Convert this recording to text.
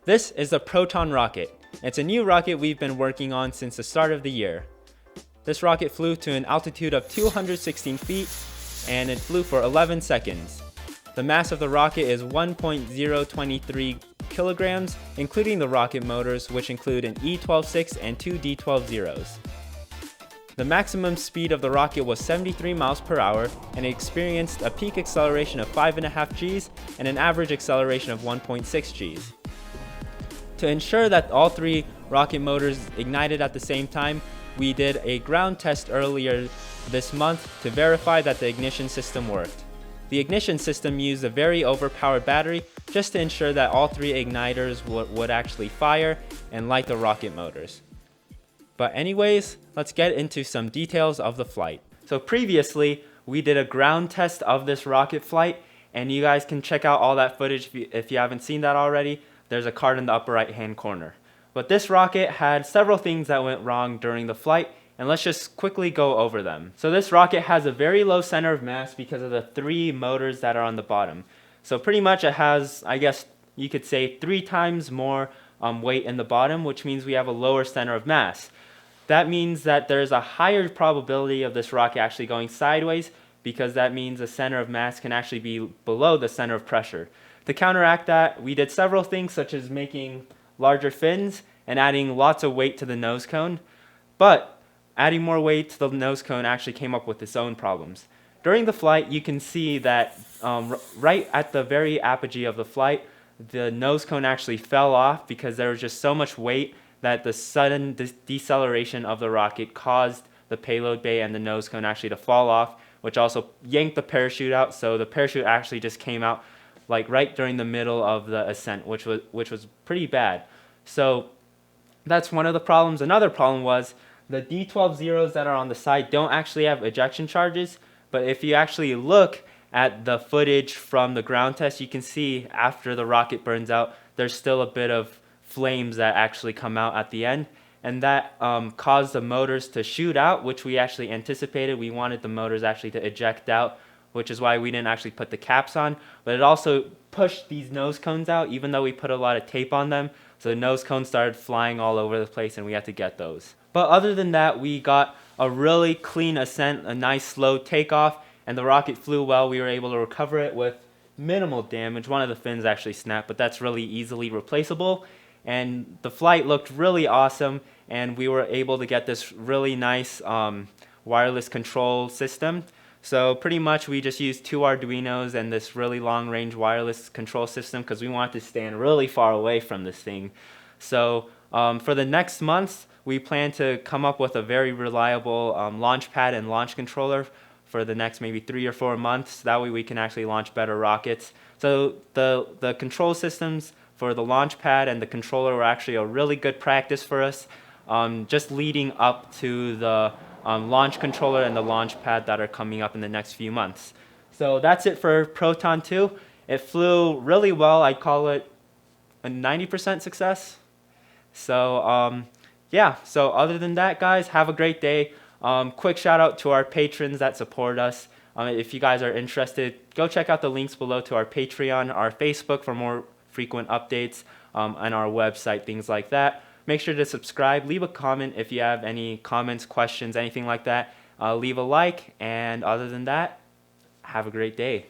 This is the Proton rocket. It's a new rocket we've been working on since the start of the year. This rocket flew to an altitude of 216 feet and it flew for 11 seconds. The mass of the rocket is 1.023 kilograms, including the rocket motors, which include an E12.6 and two D12.0s. The maximum speed of the rocket was 73 miles per hour, and it experienced a peak acceleration of 5.5 Gs and an average acceleration of 1.6 Gs. To ensure that all three rocket motors ignited at the same time, we did a ground test earlier this month to verify that the ignition system worked. The ignition system used a very overpowered battery just to ensure that all three igniters would actually fire and light the rocket motors. But anyways, let's get into some details of the flight. So previously, we did a ground test of this rocket flight, and you guys can check out all that footage if you haven't seen that already. There's a card in the upper right hand corner. But this rocket had several things that went wrong during the flight, and let's just quickly go over them. So this rocket has a very low center of mass because of the three motors that are on the bottom. So pretty much it has, I guess you could say, 3 times more weight in the bottom, which means we have a lower center of mass. That means that there's a higher probability of this rocket actually going sideways, because that means the center of mass can actually be below the center of pressure. To counteract that, we did several things such as making larger fins and adding lots of weight to the nose cone. But adding more weight to the nose cone actually came up with its own problems. During the flight, you can see that right at the very apogee of the flight, the nose cone actually fell off because there was just so much weight that the sudden deceleration of the rocket caused the payload bay and the nose cone actually to fall off, which also yanked the parachute out. So the parachute actually just came out like right during the middle of the ascent, which was pretty bad. So that's one of the problems. Another problem was the D12.0s that are on the side don't actually have ejection charges, but if you actually look at the footage from the ground test, you can see after the rocket burns out, there's still a bit of flames that actually come out at the end, and that caused the motors to shoot out, which we actually anticipated. We wanted the motors actually to eject out, which is why we didn't actually put the caps on, but it also pushed these nose cones out even though we put a lot of tape on them. So the nose cones started flying all over the place and we had to get those. But other than that, we got a really clean ascent, a nice slow takeoff, and the rocket flew well. We were able to recover it with minimal damage. One of the fins actually snapped, but that's really easily replaceable. And the flight looked really awesome, and we were able to get this really nice wireless control system. So pretty much we just used 2 Arduinos and this really long range wireless control system because we wanted to stand really far away from this thing. So for the next months, we plan to come up with a very reliable launch pad and launch controller for the next maybe 3 or 4 months. That way we can actually launch better rockets. So the control systems for the launch pad and the controller were actually a really good practice for us, just leading up to the launch controller and the launch pad that are coming up in the next few months. So that's it for Proton II. It flew really well. I'd call it a 90% success. So yeah, so other than that, guys, have a great day. Quick shout out to our patrons that support us. If you guys are interested, go check out the links below to our Patreon, our Facebook for more frequent updates, and our website, things like that. Make sure to subscribe, leave a comment if you have any comments, questions, anything like that. Leave a like, and other than that, have a great day.